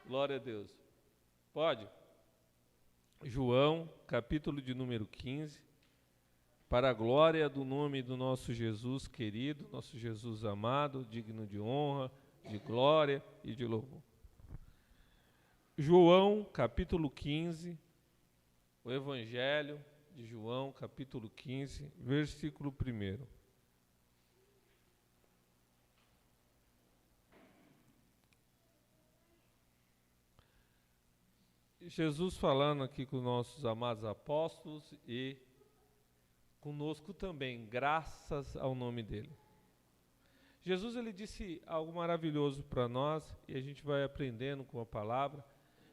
Glória a Deus. Pode? João, capítulo de número 15, para a glória do nome do nosso Jesus querido, nosso Jesus amado, digno de honra, de glória e de louvor. João, capítulo 15, o Evangelho de João, capítulo 15, versículo 1. Jesus falando aqui com nossos amados apóstolos e conosco também, graças ao nome dele. Jesus ele disse algo maravilhoso para nós e a gente vai aprendendo com a palavra.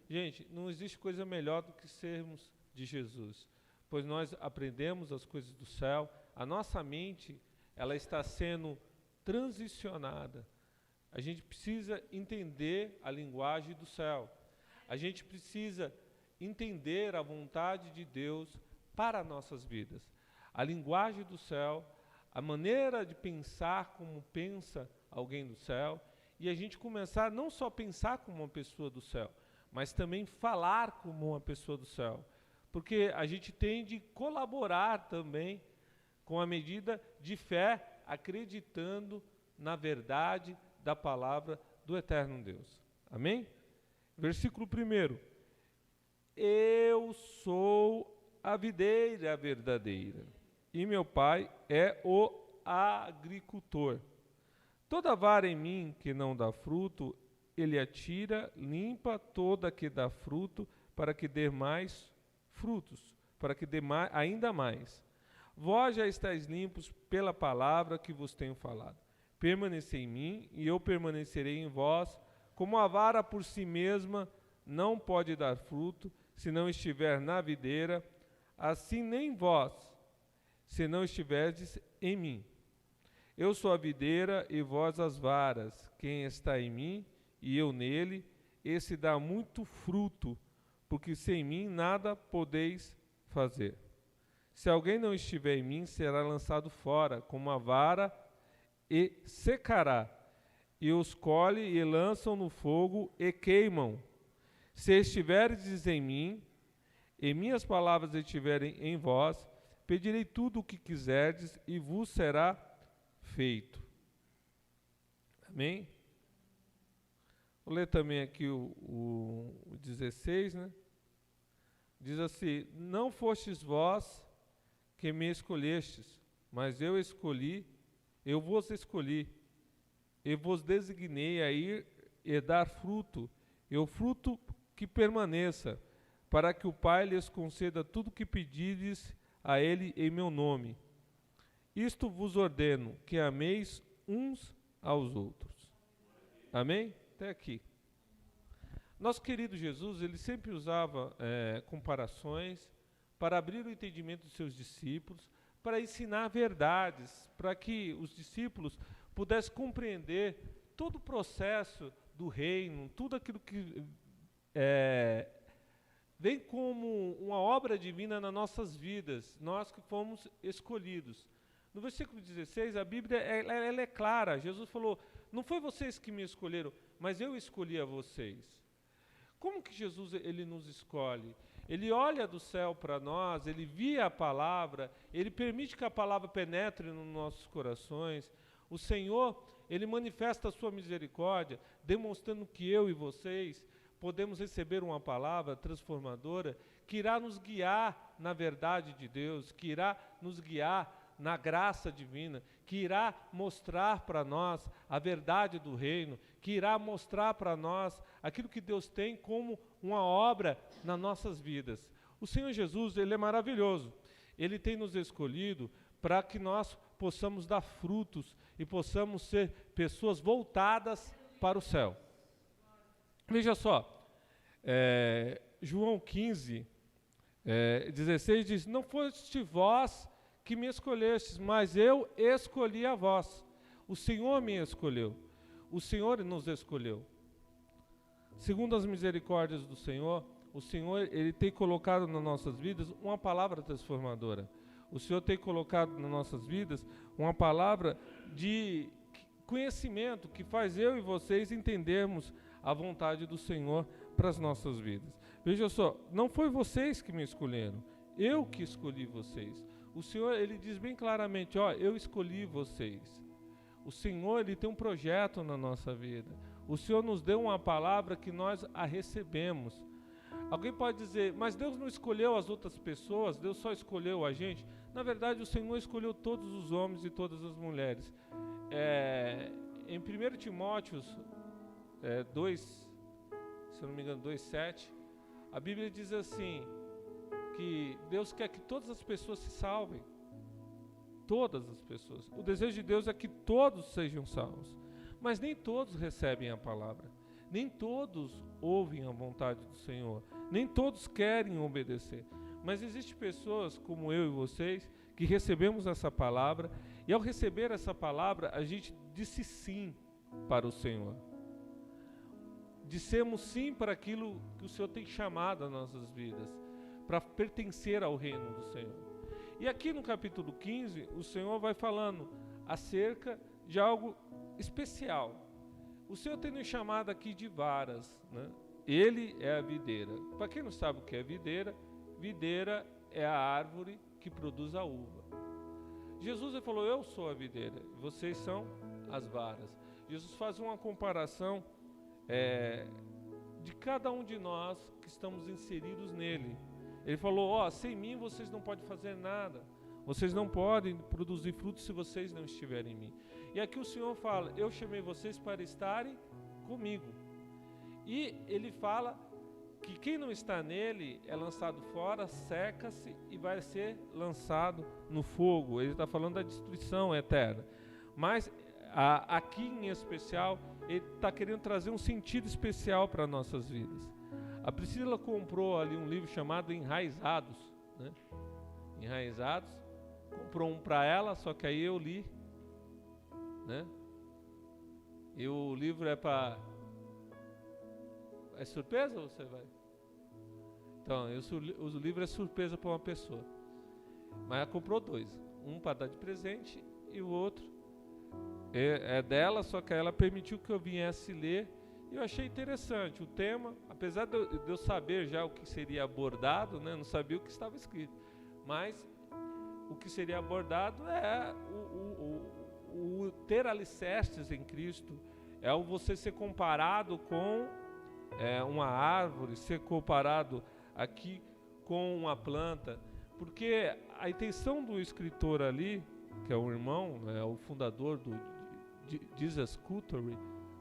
Gente, não existe coisa melhor do que sermos de Jesus, pois nós aprendemos as coisas do céu, a nossa mente ela está sendo transicionada. A gente precisa entender a linguagem do céu. A gente precisa entender a vontade de Deus para nossas vidas. A linguagem do céu, a maneira de pensar como pensa alguém do céu, e a gente começar não só a pensar como uma pessoa do céu, mas também falar como uma pessoa do céu. Porque a gente tem de colaborar também com a medida de fé, acreditando na verdade da palavra do eterno Deus. Amém? Versículo 1. Eu sou a videira verdadeira, e meu pai é o agricultor. Toda vara em mim que não dá fruto, ele a tira, limpa toda que dá fruto, para que dê mais frutos, para que dê ainda mais. Vós já estáis limpos pela palavra que vos tenho falado. Permanecei em mim, e eu permanecerei em vós. Como a vara por si mesma não pode dar fruto, se não estiver na videira, assim nem vós, se não estiverdes em mim. Eu sou a videira e vós as varas. Quem está em mim e eu nele, esse dá muito fruto, porque sem mim nada podeis fazer. Se alguém não estiver em mim, será lançado fora, como a vara, e secará. E os colhe e lançam no fogo e queimam. Se estiverdes em mim, e minhas palavras estiverem em vós, pedirei tudo o que quiserdes e vos será feito. Amém? Vou ler também aqui o 16, né? Diz assim: não fostes vós que me escolhestes, mas eu vos escolhi, e vos designei a ir e dar fruto, e o fruto que permaneça, para que o Pai lhes conceda tudo o que pedides a Ele em meu nome. Isto vos ordeno, que ameis uns aos outros. Amém? Até aqui. Nosso querido Jesus, ele sempre usava comparações para abrir o entendimento dos seus discípulos, para ensinar verdades, para que os discípulos pudesse compreender todo o processo do reino, tudo aquilo que vem como uma obra divina nas nossas vidas, nós que fomos escolhidos. No versículo 16, a Bíblia ela é clara. Jesus falou: não foi vocês que me escolheram, mas eu escolhi a vocês. Como que Jesus ele nos escolhe? Ele olha do céu para nós, ele via a palavra, ele permite que a palavra penetre nos nossos corações. O Senhor, ele manifesta a sua misericórdia, demonstrando que eu e vocês podemos receber uma palavra transformadora que irá nos guiar na verdade de Deus, que irá nos guiar na graça divina, que irá mostrar para nós a verdade do reino, que irá mostrar para nós aquilo que Deus tem como uma obra nas nossas vidas. O Senhor Jesus, ele é maravilhoso. Ele tem nos escolhido para que nós possamos dar frutos e possamos ser pessoas voltadas para o céu. Veja só, João 15, 16 diz: não foste vós que me escolhestes, mas eu escolhi a vós. O Senhor me escolheu. O Senhor nos escolheu. Segundo as misericórdias do Senhor, o Senhor ele tem colocado nas nossas vidas uma palavra transformadora. O Senhor tem colocado nas nossas vidas uma palavra de conhecimento que faz eu e vocês entendermos a vontade do Senhor para as nossas vidas. Veja só, não foi vocês que me escolheram, eu que escolhi vocês. O Senhor, Ele diz bem claramente, ó, eu escolhi vocês. O Senhor, Ele tem um projeto na nossa vida. O Senhor nos deu uma palavra que nós a recebemos. Alguém pode dizer, mas Deus não escolheu as outras pessoas, Deus só escolheu a gente. Na verdade, o Senhor escolheu todos os homens e todas as mulheres. Em 1 Timóteo 2, se eu não me engano, 2,7, a Bíblia diz assim, que Deus quer que todas as pessoas se salvem. Todas as pessoas. O desejo de Deus é que todos sejam salvos. Mas nem todos recebem a palavra. Nem todos ouvem a vontade do Senhor. Nem todos querem obedecer. Mas existem pessoas como eu e vocês que recebemos essa palavra. E ao receber essa palavra, a gente disse sim para o Senhor. Dissemos sim para aquilo que o Senhor tem chamado as nossas vidas. Para pertencer ao reino do Senhor. E aqui no capítulo 15, o Senhor vai falando acerca de algo especial. O Senhor tem nos chamado aqui de varas, né? Ele é a videira. Para quem não sabe o que é videira, videira é a árvore que produz a uva. Jesus ele falou, eu sou a videira, vocês são as varas. Jesus faz uma comparação de cada um de nós que estamos inseridos nele. Ele falou, ó, sem mim vocês não podem fazer nada. Vocês não podem produzir frutos se vocês não estiverem em mim. E aqui o Senhor fala, eu chamei vocês para estarem comigo. E ele fala que quem não está nele é lançado fora, seca-se e vai ser lançado no fogo. Ele está falando da destruição eterna. Mas aqui em especial, ele está querendo trazer um sentido especial para nossas vidas. A Priscila comprou ali um livro chamado Enraizados, né? Enraizados. Comprou um para ela, só que aí eu li, né? E o livro é para... É surpresa ou você vai? Então, o livro é surpresa para uma pessoa. Mas ela comprou 2. Um para dar de presente e o outro é dela, só que ela permitiu que eu viesse ler. E eu achei interessante o tema, apesar de eu saber já o que seria abordado, né? Não sabia o que estava escrito. Mas o que seria abordado é o ter alicerces em Cristo, é o você ser comparado com uma árvore, ser comparado aqui com uma planta, porque a intenção do escritor ali, que é um irmão, é o fundador do Jesus Culture,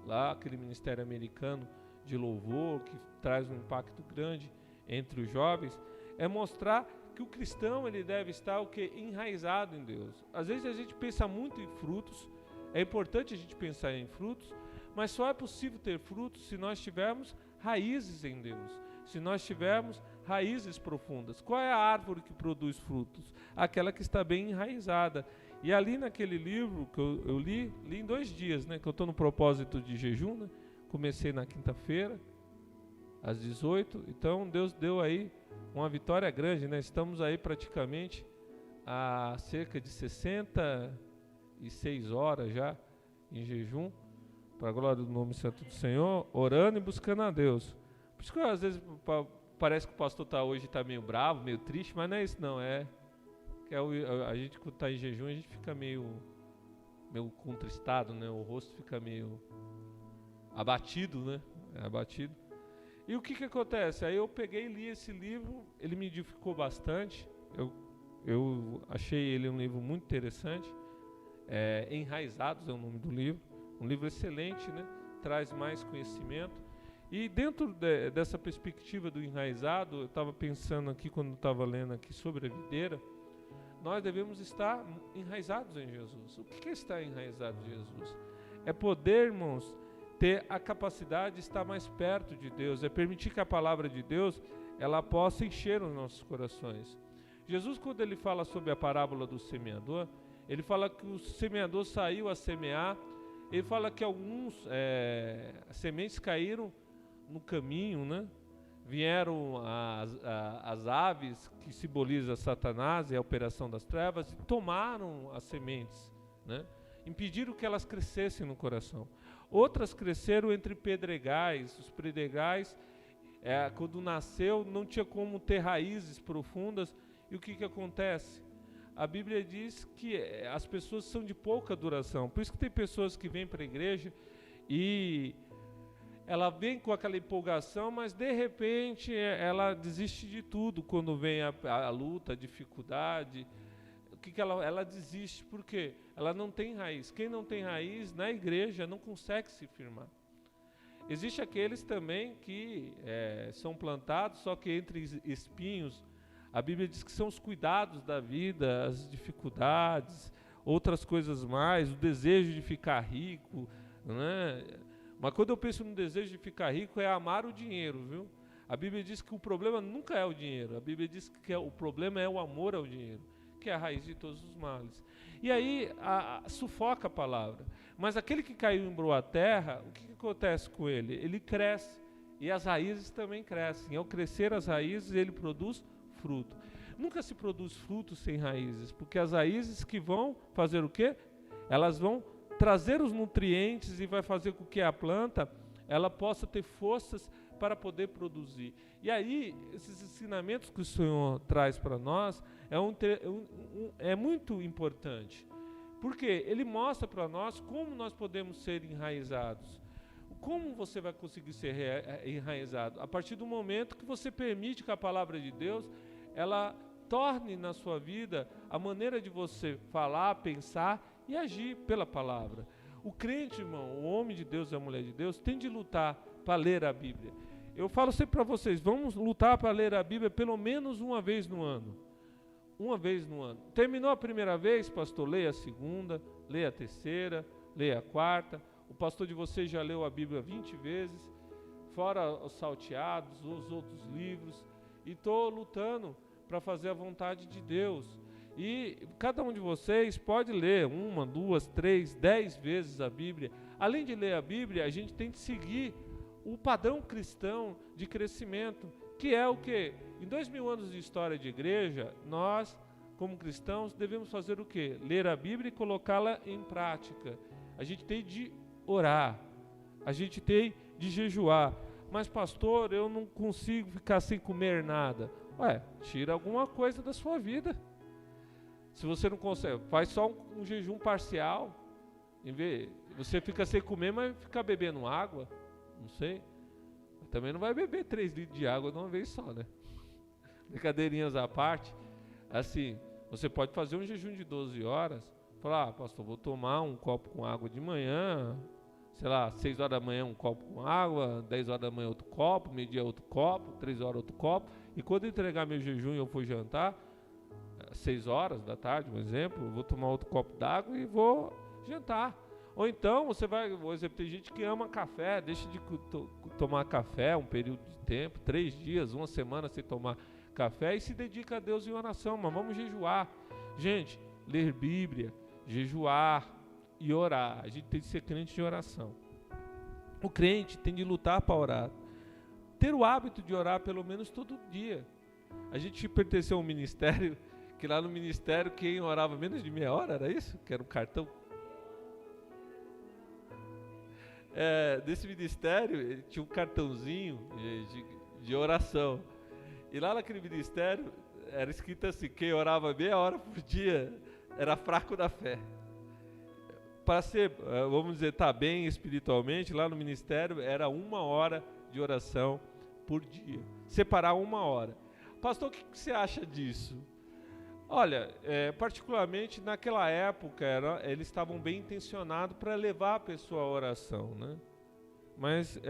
lá aquele ministério americano de louvor que traz um impacto grande entre os jovens, é mostrar que o cristão ele deve estar o que? Enraizado em Deus. Às vezes a gente pensa muito em frutos, é importante a gente pensar em frutos, mas só é possível ter frutos se nós tivermos raízes em Deus, se nós tivermos raízes profundas. Qual é a árvore que produz frutos? Aquela que está bem enraizada. E ali naquele livro que eu li em 2 dias, né, que eu estou no propósito de jejum, né, comecei na quinta-feira, às 18, então Deus deu aí uma vitória grande, né? Estamos aí praticamente há cerca de 66 horas já em jejum, para a glória do nome santo do Senhor, orando e buscando a Deus. Por isso que às vezes parece que o pastor hoje está meio bravo, meio triste, mas não é isso não, que a gente quando está em jejum, a gente fica meio contristado, né? O rosto fica meio abatido, né? Abatido. E o que acontece? Aí eu peguei e li esse livro, ele me edificou bastante, eu achei ele um livro muito interessante, Enraizados é o nome do livro, um livro excelente, né? Traz mais conhecimento. E dentro dessa perspectiva do enraizado, eu estava pensando aqui, quando estava lendo aqui sobre a videira, nós devemos estar enraizados em Jesus. O que é estar enraizado em Jesus? É poder, irmãos, ter a capacidade de estar mais perto de Deus, é permitir que a palavra de Deus ela possa encher os nossos corações. Jesus, quando ele fala sobre a parábola do semeador, ele fala que o semeador saiu a semear, ele fala que alguns sementes caíram no caminho, né? Vieram as aves, que simbolizam Satanás e a operação das trevas, e tomaram as sementes, né? Impediram que elas crescessem no coração. Outras cresceram entre pedregais. Os pedregais, quando nasceu, não tinha como ter raízes profundas. E o que acontece? A Bíblia diz que as pessoas são de pouca duração. Por isso que tem pessoas que vêm para a igreja e ela vem com aquela empolgação, mas de repente ela desiste de tudo quando vem a luta, a dificuldade. Ela desiste? Por quê? Ela não tem raiz. Quem não tem raiz na igreja não consegue se firmar. Existem aqueles também que são plantados, só que entre espinhos. A Bíblia diz que são os cuidados da vida, as dificuldades, outras coisas mais, o desejo de ficar rico, né? Mas quando eu penso no desejo de ficar rico, é amar o dinheiro, viu? A Bíblia diz que o problema nunca é o dinheiro. A Bíblia diz que o problema é o amor ao dinheiro, que é a raiz de todos os males. E aí sufoca a palavra. Mas aquele que caiu em boa terra, o que acontece com ele? Ele cresce, e as raízes também crescem. Ao crescer as raízes, ele produz fruto. Nunca se produz fruto sem raízes, porque as raízes que vão fazer o quê? Elas vão trazer os nutrientes e vai fazer com que a planta ela possa ter forças para poder produzir. E aí, esses ensinamentos que o Senhor traz para nós é muito importante, porque Ele mostra para nós como nós podemos ser enraizados. Como você vai conseguir ser enraizado? A partir do momento que você permite que a palavra de Deus ela torne na sua vida a maneira de você falar, pensar e agir pela palavra. O crente, irmão, o homem de Deus e a mulher de Deus tem de lutar para ler a Bíblia. Eu falo sempre para vocês, vamos lutar para ler a Bíblia pelo menos uma vez no ano. Uma vez no ano. Terminou a primeira vez, pastor, leia a segunda, leia a terceira, leia a quarta. O pastor de vocês já leu a Bíblia 20 vezes, fora os salteados, os outros livros. E estou lutando para fazer a vontade de Deus. E cada um de vocês pode ler 1, 2, 3, 10 vezes a Bíblia. Além de ler a Bíblia, a gente tem de seguir o padrão cristão de crescimento, que é o quê? Em 2000 anos de história de igreja, nós, como cristãos, devemos fazer o quê? Ler a Bíblia e colocá-la em prática. A gente tem de orar, a gente tem de jejuar. Mas pastor, eu não consigo ficar sem comer nada. Ué, tira alguma coisa da sua vida. Se você não consegue, faz só um jejum parcial. Você fica sem comer, mas fica bebendo água. Não sei. Também não vai beber 3 litros de água de uma vez só, né? Brincadeirinhas à parte. Assim, você pode fazer um jejum de 12 horas. Falar, pastor, vou tomar um copo com água de manhã. Sei lá, 6 horas da manhã um copo com água, 10 horas da manhã outro copo, meio-dia outro copo, 3 horas outro copo. E quando eu entregar meu jejum e eu for jantar, 6 horas da tarde, um exemplo, eu vou tomar outro copo d'água e vou jantar. Ou então, você vai, por exemplo, tem gente que ama café, deixa de tomar café um período de tempo, 3 dias, 1 semana sem tomar café e se dedica a Deus em oração. Mas vamos jejuar. Gente, ler Bíblia, jejuar e orar. A gente tem de ser crente de oração. O crente tem de lutar para orar. Ter o hábito de orar pelo menos todo dia. A gente pertenceu a um ministério, que lá no ministério quem orava menos de meia hora, era isso? Que era um cartão. Desse ministério tinha um cartãozinho de oração. E lá naquele ministério era escrito assim, quem orava meia hora por dia era fraco da fé. Para ser, vamos dizer, tá bem espiritualmente, lá no ministério era 1 hora de oração por dia. Separar 1 hora. Pastor, o que você acha disso? Olha, particularmente naquela época, eles estavam bem intencionados para levar a pessoa à oração, né? Mas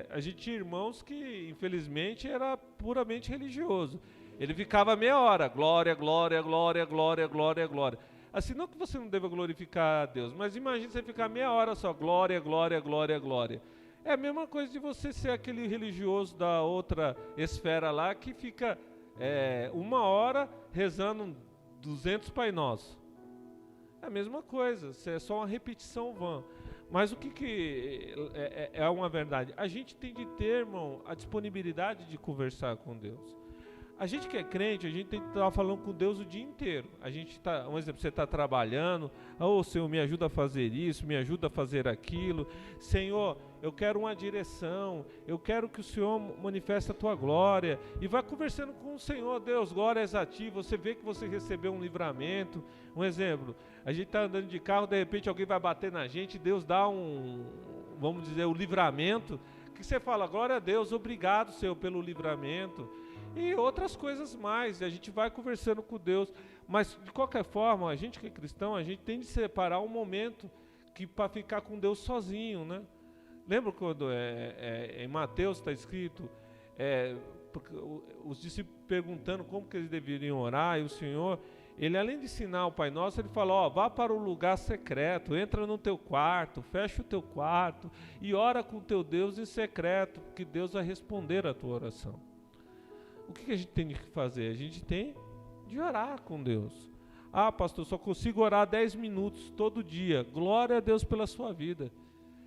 a gente tinha irmãos que, infelizmente, era puramente religioso. Ele ficava meia hora, glória, glória, glória, glória, glória, glória. Assim, não que você não deva glorificar a Deus, mas imagine você ficar meia hora só, glória, glória, glória, glória. É a mesma coisa de você ser aquele religioso da outra esfera lá que fica 1 hora rezando 200 Pai Nosso. É a mesma coisa, é só uma repetição vã. Mas o que é uma verdade? A gente tem de ter, irmão, a disponibilidade de conversar com Deus. A gente que é crente, a gente tem que estar falando com Deus o dia inteiro. A gente tá, um exemplo, você está trabalhando, Senhor, me ajuda a fazer isso, me ajuda a fazer aquilo. Senhor, eu quero uma direção, eu quero que o Senhor manifeste a tua glória. E vai conversando com o Senhor, Deus, glórias a ti. Você vê que você recebeu um livramento. Um exemplo, a gente está andando de carro, de repente alguém vai bater na gente, Deus dá vamos dizer, o livramento. Que você fala, glória a Deus, obrigado, Senhor, pelo livramento. E outras coisas mais, e a gente vai conversando com Deus, mas de qualquer forma, a gente que é cristão, a gente tem de separar um momento para ficar com Deus sozinho, né? Lembra quando em Mateus está escrito, os discípulos perguntando como que eles deveriam orar, e o Senhor, ele além de ensinar o Pai Nosso, ele fala, vá para o lugar secreto, entra no teu quarto, fecha o teu quarto, e ora com o teu Deus em secreto, porque Deus vai responder a tua oração. O que a gente tem que fazer? A gente tem de orar com Deus. Pastor, só consigo orar 10 minutos todo dia. Glória a Deus pela sua vida.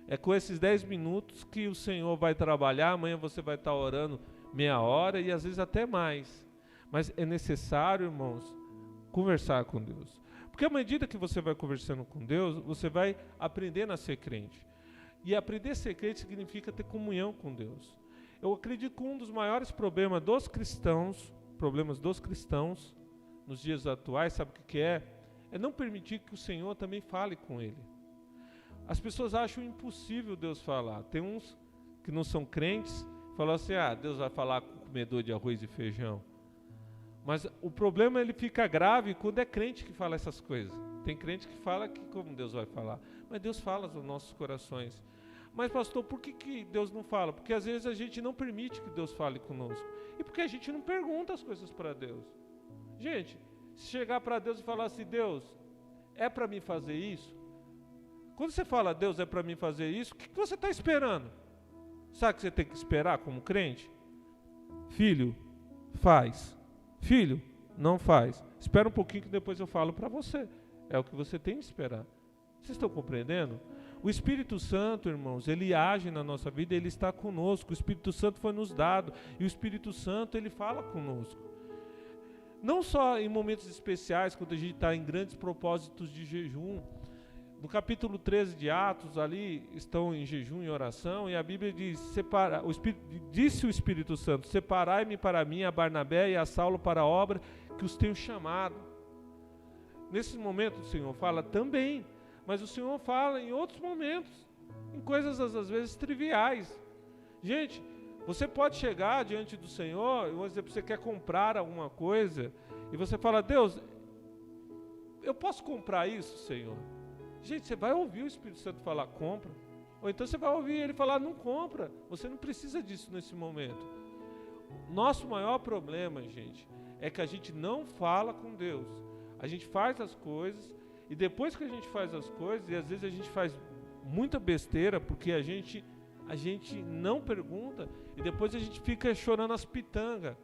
É com esses 10 minutos que o Senhor vai trabalhar. Amanhã você vai estar orando meia hora e às vezes até mais. Mas é necessário, irmãos, conversar com Deus. Porque à medida que você vai conversando com Deus, você vai aprendendo a ser crente. E aprender a ser crente significa ter comunhão com Deus. Eu acredito que um dos maiores problemas dos cristãos nos dias atuais, sabe o que é? É não permitir que o Senhor também fale com ele. As pessoas acham impossível Deus falar. Tem uns que não são crentes, falam assim, Deus vai falar com o comedor de arroz e feijão. Mas o problema ele fica grave quando é crente que fala essas coisas. Tem crente que fala que como Deus vai falar. Mas Deus fala nos nossos corações. Mas pastor, por que Deus não fala? Porque às vezes a gente não permite que Deus fale conosco. E porque a gente não pergunta as coisas para Deus. Gente, se chegar para Deus e falar assim, Deus, é para mim fazer isso? Quando você fala, Deus, é para mim fazer isso, o que você está esperando? Sabe o que você tem que esperar como crente? Filho, faz. Filho, não faz. Espera um pouquinho que depois eu falo para você. É o que você tem que esperar. Vocês estão compreendendo? O Espírito Santo, irmãos, ele age na nossa vida, ele está conosco. O Espírito Santo foi nos dado e o Espírito Santo, ele fala conosco. Não só em momentos especiais, quando a gente está em grandes propósitos de jejum. No capítulo 13 de Atos, ali estão em jejum e oração, e a Bíblia diz, disse o Espírito Santo, separai-me para mim a Barnabé e a Saulo para a obra que os tenho chamado. Nesse momento o Senhor fala também, mas o Senhor fala em outros momentos, em coisas às vezes triviais. Gente, você pode chegar diante do Senhor, vamos dizer, você quer comprar alguma coisa, e você fala, Deus, eu posso comprar isso, Senhor? Gente, você vai ouvir o Espírito Santo falar, compra. Ou então você vai ouvir ele falar, não compra. Você não precisa disso nesse momento. Nosso maior problema, gente, é que a gente não fala com Deus. A gente faz as coisas, e depois que a gente faz as coisas, e às vezes a gente faz muita besteira, porque a gente não pergunta, e depois a gente fica chorando as pitangas,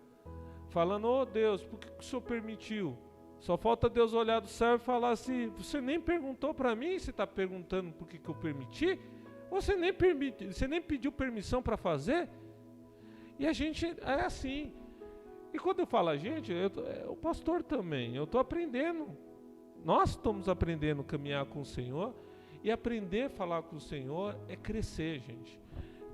falando, Deus, por que o Senhor permitiu? Só falta Deus olhar do céu e falar assim, você nem perguntou para mim, você está perguntando por que eu permiti? Você nem pediu permissão para fazer? E a gente é assim. E quando eu falo a gente, o pastor também, eu estou aprendendo. Nós estamos aprendendo a caminhar com o Senhor, e aprender a falar com o Senhor é crescer, gente.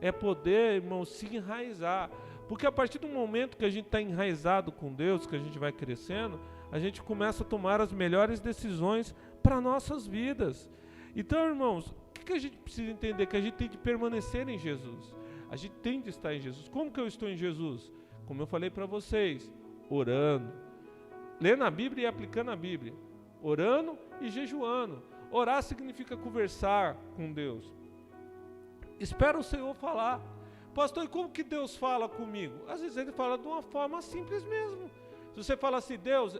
É poder, irmão, se enraizar. Porque a partir do momento que a gente está enraizado com Deus, que a gente vai crescendo, a gente começa a tomar as melhores decisões para nossas vidas. Então, irmãos, o que a gente precisa entender? Que a gente tem de permanecer em Jesus. A gente tem de estar em Jesus. Como que eu estou em Jesus? Como eu falei para vocês, orando, lendo a Bíblia e aplicando a Bíblia, orando e jejuando. Orar significa conversar com Deus. Espera o Senhor falar. Pastor, e como que Deus fala comigo? Às vezes ele fala de uma forma simples mesmo. Se você fala assim, Deus,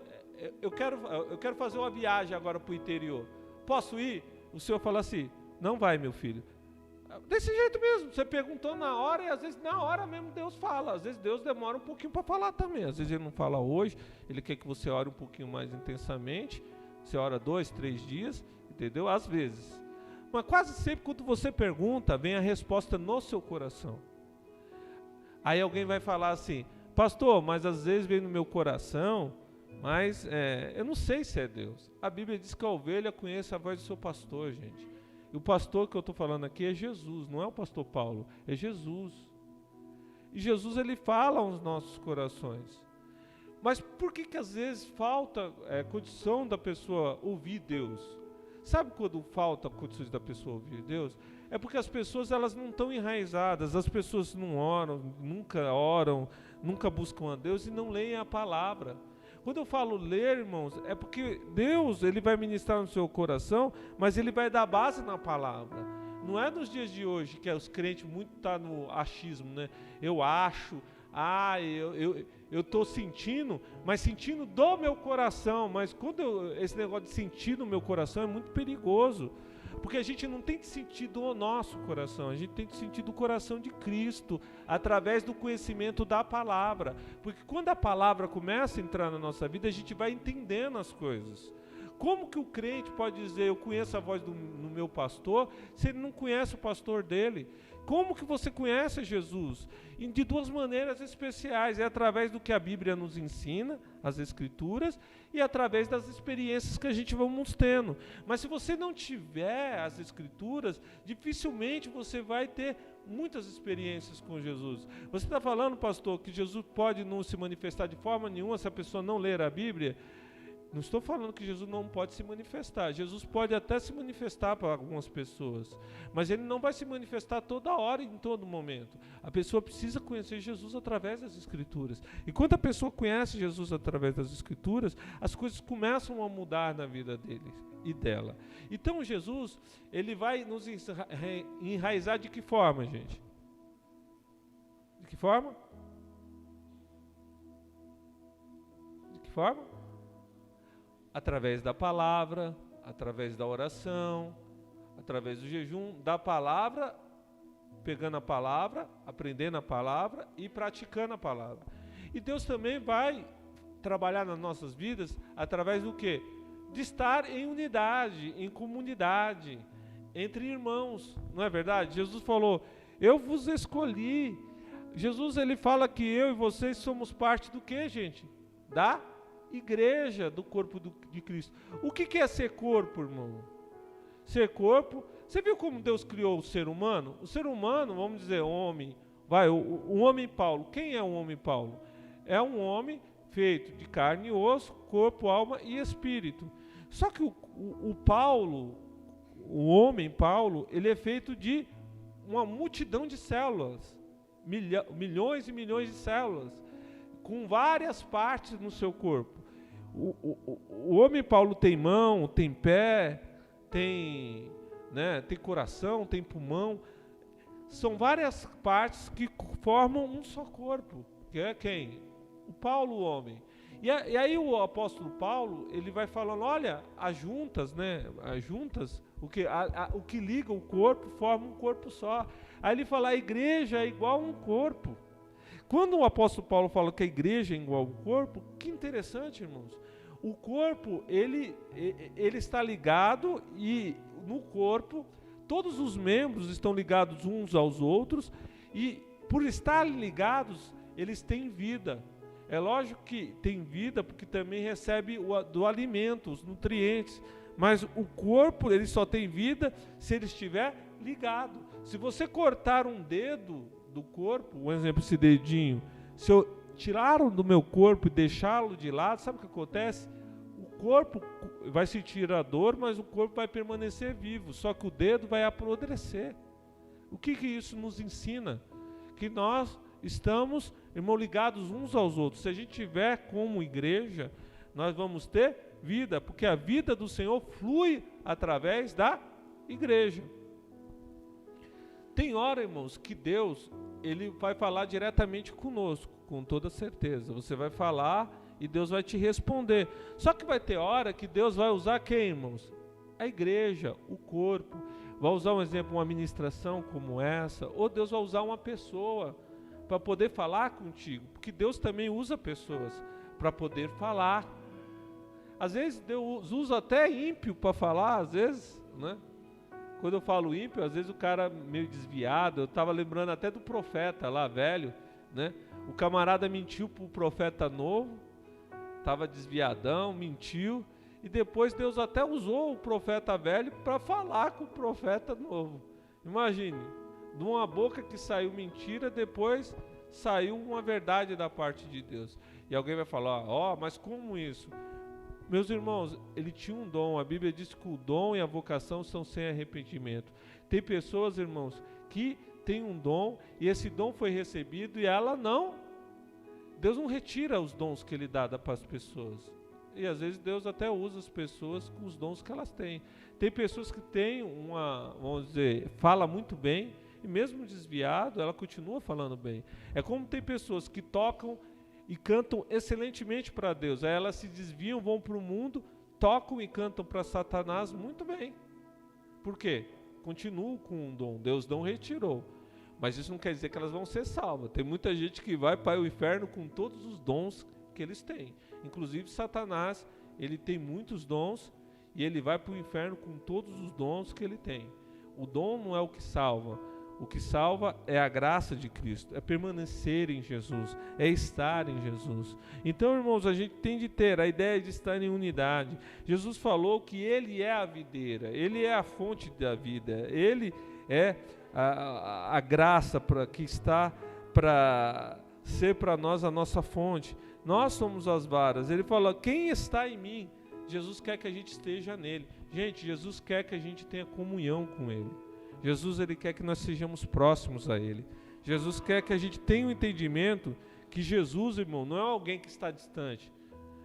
eu quero fazer uma viagem agora para o interior, posso ir? O Senhor fala assim, não vai, meu filho. Desse jeito mesmo, você perguntou na hora, e às vezes na hora mesmo Deus fala. Às vezes Deus demora um pouquinho para falar também. Às vezes ele não fala hoje, ele quer que você ore um pouquinho mais intensamente. Você ora 2, 3 dias, entendeu? Às vezes. Mas quase sempre quando você pergunta, vem a resposta no seu coração. Aí alguém vai falar assim, Pastor, mas às vezes vem no meu coração, mas eu não sei se é Deus. A Bíblia diz que a ovelha conhece a voz do seu pastor, gente. E o pastor que eu estou falando aqui é Jesus, não é o pastor Paulo, é Jesus. E Jesus, ele fala aos nossos corações. Mas por que às vezes falta condição da pessoa ouvir Deus? Sabe quando falta condições da pessoa ouvir Deus? É porque as pessoas, elas não estão enraizadas, as pessoas não oram, nunca buscam a Deus e não leem a palavra. Quando eu falo ler, irmãos, é porque Deus, ele vai ministrar no seu coração, mas ele vai dar base na palavra. Não é nos dias de hoje, que os crentes muito estão no achismo, né? Eu acho, eu estou sentindo, mas sentindo do meu coração. Mas esse negócio de sentir no meu coração é muito perigoso. Porque a gente não tem que sentir do nosso coração, a gente tem que sentir do coração de Cristo, através do conhecimento da palavra. Porque quando a palavra começa a entrar na nossa vida, a gente vai entendendo as coisas. Como que o crente pode dizer, eu conheço a voz do meu pastor, se ele não conhece o pastor dele? Como que você conhece Jesus? De duas maneiras especiais, é através do que a Bíblia nos ensina, as Escrituras, e através das experiências que a gente vamos tendo. Mas se você não tiver as Escrituras, dificilmente você vai ter muitas experiências com Jesus. Você está falando, pastor, que Jesus pode não se manifestar de forma nenhuma se a pessoa não ler a Bíblia? Não estou falando que Jesus não pode se manifestar. Jesus pode até se manifestar para algumas pessoas, mas ele não vai se manifestar toda hora e em todo momento. A pessoa precisa conhecer Jesus através das Escrituras. E quando a pessoa conhece Jesus através das Escrituras, as coisas começam a mudar na vida dele e dela. Então Jesus, ele vai nos enraizar de que forma, gente? De que forma? De que forma? Através da palavra, através da oração, através do jejum, da palavra, pegando a palavra, aprendendo a palavra e praticando a palavra. E Deus também vai trabalhar nas nossas vidas através do quê? De estar em unidade, em comunidade, entre irmãos, não é verdade? Jesus falou, eu vos escolhi. Jesus, ele fala que eu e vocês somos parte do quê, gente? Da igreja, do corpo de Cristo. O que é ser corpo, irmão? Ser corpo, você viu como Deus criou o ser humano? O ser humano, vamos dizer, homem, o homem Paulo. Quem é o homem Paulo? É um homem feito de carne e osso, corpo, alma e espírito. Só que o Paulo, o homem Paulo, ele é feito de uma multidão de células, milhões e milhões de células, com várias partes no seu corpo. O homem Paulo tem mão, tem pé, tem coração, tem pulmão. São várias partes que formam um só corpo. Que é quem? O Paulo, o homem. E aí o apóstolo Paulo, ele vai falando, olha, as juntas, o que liga o corpo forma um corpo só. Aí ele fala, a igreja é igual a um corpo. Quando o apóstolo Paulo fala que a igreja é igual ao corpo, que interessante, irmãos. O corpo, ele está ligado e no corpo, todos os membros estão ligados uns aos outros e por estarem ligados, eles têm vida. É lógico que tem vida porque também recebe do alimento, os nutrientes, mas o corpo, ele só tem vida se ele estiver ligado. Se você cortar um dedo do corpo, um exemplo, esse dedinho, se eu tirar do meu corpo e deixá-lo de lado, sabe o que acontece? O corpo vai sentir a dor, mas o corpo vai permanecer vivo, só que o dedo vai apodrecer. O que isso nos ensina? Que nós estamos, irmão, ligados uns aos outros. Se a gente tiver como igreja, nós vamos ter vida, porque a vida do Senhor flui através da igreja. Tem hora, irmãos, que Deus, ele vai falar diretamente conosco, com toda certeza. Você vai falar e Deus vai te responder. Só que vai ter hora que Deus vai usar quem, irmãos? A igreja, o corpo. Vai usar um exemplo, uma ministração como essa, ou Deus vai usar uma pessoa para poder falar contigo, porque Deus também usa pessoas para poder falar. Às vezes Deus usa até ímpio para falar, às vezes, né? Quando eu falo ímpio, às vezes o cara meio desviado, eu estava lembrando até do profeta lá, velho, né? O camarada mentiu para o profeta novo, estava desviadão, mentiu, e depois Deus até usou o profeta velho para falar com o profeta novo. Imagine, de uma boca que saiu mentira, depois saiu uma verdade da parte de Deus. E alguém vai falar, mas como isso? Meus irmãos, ele tinha um dom. A Bíblia diz que o dom e a vocação são sem arrependimento. Tem pessoas, irmãos, que têm um dom e esse dom foi recebido e Deus não retira os dons que ele dá para as pessoas. E às vezes Deus até usa as pessoas com os dons que elas têm. Tem pessoas que têm vamos dizer, fala muito bem e mesmo desviado, ela continua falando bem. É como tem pessoas que tocam e cantam excelentemente para Deus. Aí elas se desviam, vão para o mundo, tocam e cantam para Satanás muito bem. Por quê? Continuam com um dom. Deus não retirou. Mas isso não quer dizer que elas vão ser salvas. Tem muita gente que vai para o inferno com todos os dons que eles têm. Inclusive Satanás, ele tem muitos dons e ele vai para o inferno com todos os dons que ele tem. O dom não é o que salva. O que salva é a graça de Cristo, é permanecer em Jesus, é estar em Jesus. Então, irmãos, a gente tem de ter a ideia de estar em unidade. Jesus falou que Ele é a videira, Ele é a fonte da vida, Ele é a graça que está para ser para nós a nossa fonte. Nós somos as varas. Ele falou, quem está em mim? Jesus quer que a gente esteja nele. Gente, Jesus quer que a gente tenha comunhão com Ele. Jesus, Ele quer que nós sejamos próximos a Ele. Jesus quer que a gente tenha um entendimento que Jesus, irmão, não é alguém que está distante.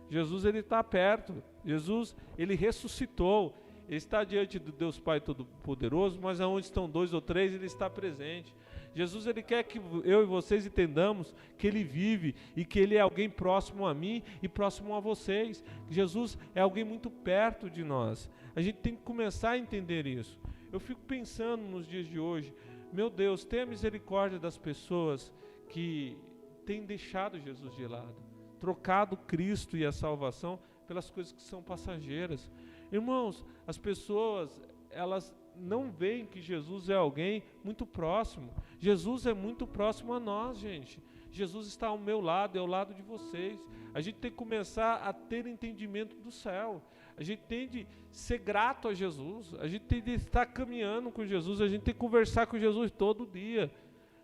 Jesus, Ele está perto. Jesus, Ele ressuscitou. Ele está diante do Deus Pai Todo-Poderoso, mas aonde estão 2 ou 3, Ele está presente. Jesus, Ele quer que eu e vocês entendamos que Ele vive e que Ele é alguém próximo a mim e próximo a vocês. Jesus é alguém muito perto de nós. A gente tem que começar a entender isso. Eu fico pensando nos dias de hoje, meu Deus, tenha misericórdia das pessoas que têm deixado Jesus de lado, trocado Cristo e a salvação pelas coisas que são passageiras. Irmãos, as pessoas, elas não veem que Jesus é alguém muito próximo. Jesus é muito próximo a nós, gente. Jesus está ao meu lado, é ao lado de vocês. A gente tem que começar a ter entendimento do céu. A gente tem de ser grato a Jesus. A gente tem de estar caminhando com Jesus. A gente tem que conversar com Jesus todo dia.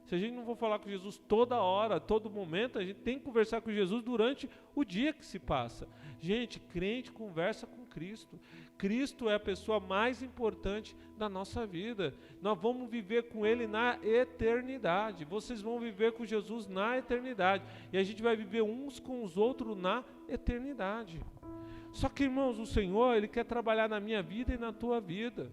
Se a gente não for falar com Jesus toda hora, todo momento, a gente tem que conversar com Jesus durante o dia que se passa. Gente, crente conversa com Cristo. Cristo é a pessoa mais importante da nossa vida. Nós vamos viver com Ele na eternidade. Vocês vão viver com Jesus na eternidade. E a gente vai viver uns com os outros na eternidade. Só que, irmãos, o Senhor, Ele quer trabalhar na minha vida e na tua vida.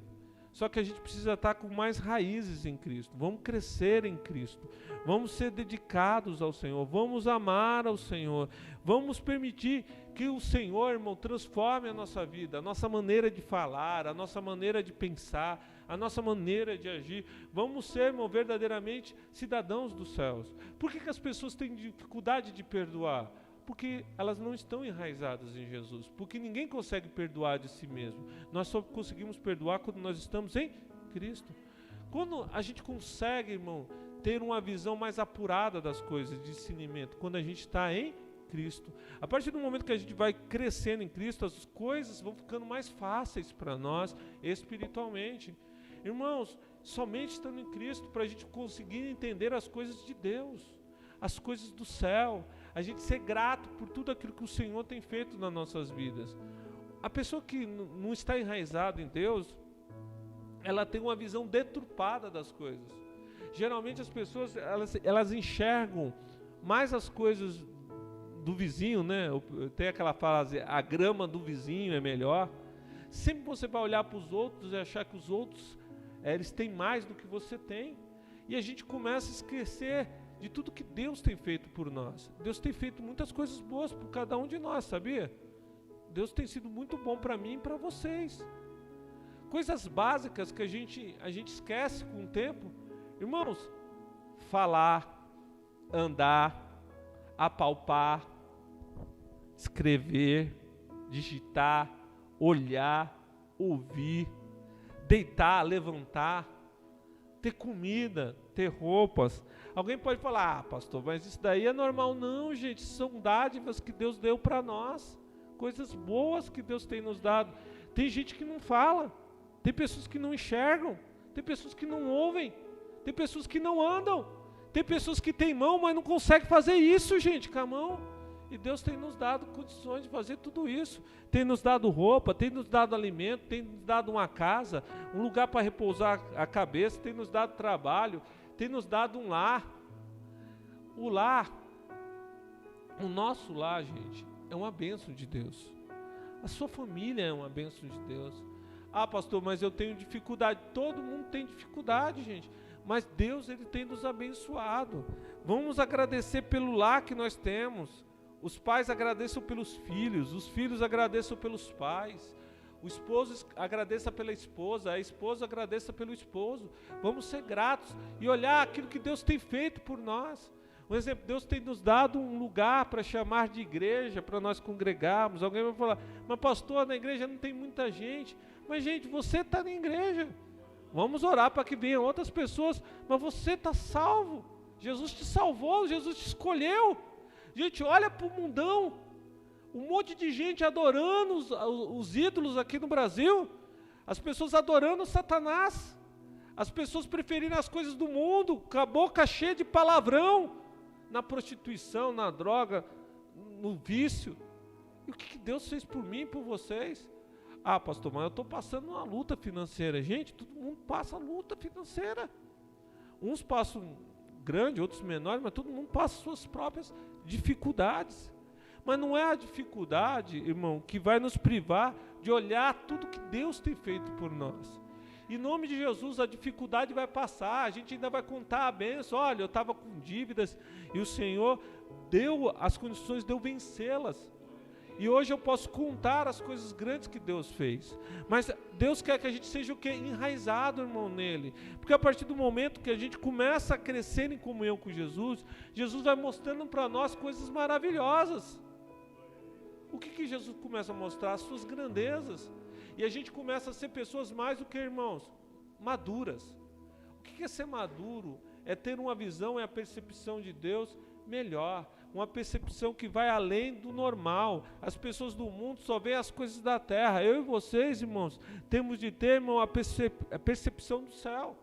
Só que a gente precisa estar com mais raízes em Cristo. Vamos crescer em Cristo. Vamos ser dedicados ao Senhor. Vamos amar ao Senhor. Vamos permitir que o Senhor, irmão, transforme a nossa vida, a nossa maneira de falar, a nossa maneira de pensar, a nossa maneira de agir. Vamos ser, irmão, verdadeiramente cidadãos dos céus. Por que as pessoas têm dificuldade de perdoar? Porque elas não estão enraizadas em Jesus, porque ninguém consegue perdoar de si mesmo. Nós só conseguimos perdoar quando nós estamos em Cristo. Quando a gente consegue, irmão, ter uma visão mais apurada das coisas, de discernimento, quando a gente está em Cristo. A partir do momento que a gente vai crescendo em Cristo, as coisas vão ficando mais fáceis para nós espiritualmente. Irmãos, somente estando em Cristo para a gente conseguir entender as coisas de Deus, as coisas do céu, a gente ser grato por tudo aquilo que o Senhor tem feito nas nossas vidas. A pessoa que não está enraizada em Deus, ela tem uma visão deturpada das coisas. Geralmente as pessoas, elas enxergam mais as coisas do vizinho, né? Tem aquela frase, a grama do vizinho é melhor. Sempre você vai olhar para os outros e achar que os outros, eles têm mais do que você tem. E a gente começa a esquecer de tudo que Deus tem feito por nós. Deus tem feito muitas coisas boas por cada um de nós, sabia? Deus tem sido muito bom para mim e para vocês. Coisas básicas que a gente esquece com o tempo. Irmãos, falar, andar, apalpar, escrever, digitar, olhar, ouvir, deitar, levantar, ter comida, ter roupas. Alguém pode falar, pastor, mas isso daí é normal. Não, gente, são dádivas que Deus deu para nós. Coisas boas que Deus tem nos dado. Tem gente que não fala. Tem pessoas que não enxergam. Tem pessoas que não ouvem. Tem pessoas que não andam. Tem pessoas que têm mão, mas não conseguem fazer isso, gente, com a mão. E Deus tem nos dado condições de fazer tudo isso. Tem nos dado roupa, tem nos dado alimento, tem nos dado uma casa, um lugar para repousar a cabeça, tem nos dado trabalho, tem nos dado um lar. O lar, o nosso lar, gente, é uma bênção de Deus. A sua família é uma bênção de Deus. Ah, pastor, mas eu tenho dificuldade. Todo mundo tem dificuldade, gente. Mas Deus, Ele tem nos abençoado. Vamos agradecer pelo lar que nós temos. Os pais agradeçam pelos filhos, os filhos agradeçam pelos pais, o esposo agradeça pela esposa, a esposa agradeça pelo esposo. Vamos ser gratos e olhar aquilo que Deus tem feito por nós. Um exemplo, Deus tem nos dado um lugar para chamar de igreja, para nós congregarmos. Alguém vai falar, mas pastor, na igreja não tem muita gente. Mas gente, você está na igreja. Vamos orar para que venham outras pessoas, mas você está salvo. Jesus te salvou, Jesus te escolheu. Gente, olha para o mundão, um monte de gente adorando os ídolos aqui no Brasil, as pessoas adorando Satanás, as pessoas preferindo as coisas do mundo, com a boca cheia de palavrão, na prostituição, na droga, no vício. E o que Deus fez por mim e por vocês? Ah, pastor, mas eu estou passando uma luta financeira. Gente, todo mundo passa luta financeira. Uns passam grande, outros menores, mas todo mundo passa suas próprias dificuldades. Mas não é a dificuldade, irmão, que vai nos privar de olhar tudo que Deus tem feito por nós. Em nome de Jesus, a dificuldade vai passar, a gente ainda vai contar a bênção. Olha, eu estava com dívidas e o Senhor deu as condições de eu vencê-las. E hoje eu posso contar as coisas grandes que Deus fez. Mas Deus quer que a gente seja o quê? Enraizado, irmão, nele. Porque a partir do momento que a gente começa a crescer em comunhão com Jesus, Jesus vai mostrando para nós coisas maravilhosas. O que Jesus começa a mostrar? As suas grandezas. E a gente começa a ser pessoas mais do que, irmãos, maduras. O que é ser maduro? É ter uma visão e a percepção de Deus melhor. Uma percepção que vai além do normal. As pessoas do mundo só veem as coisas da terra. Eu e vocês, irmãos, temos de ter, irmão, a percepção do céu.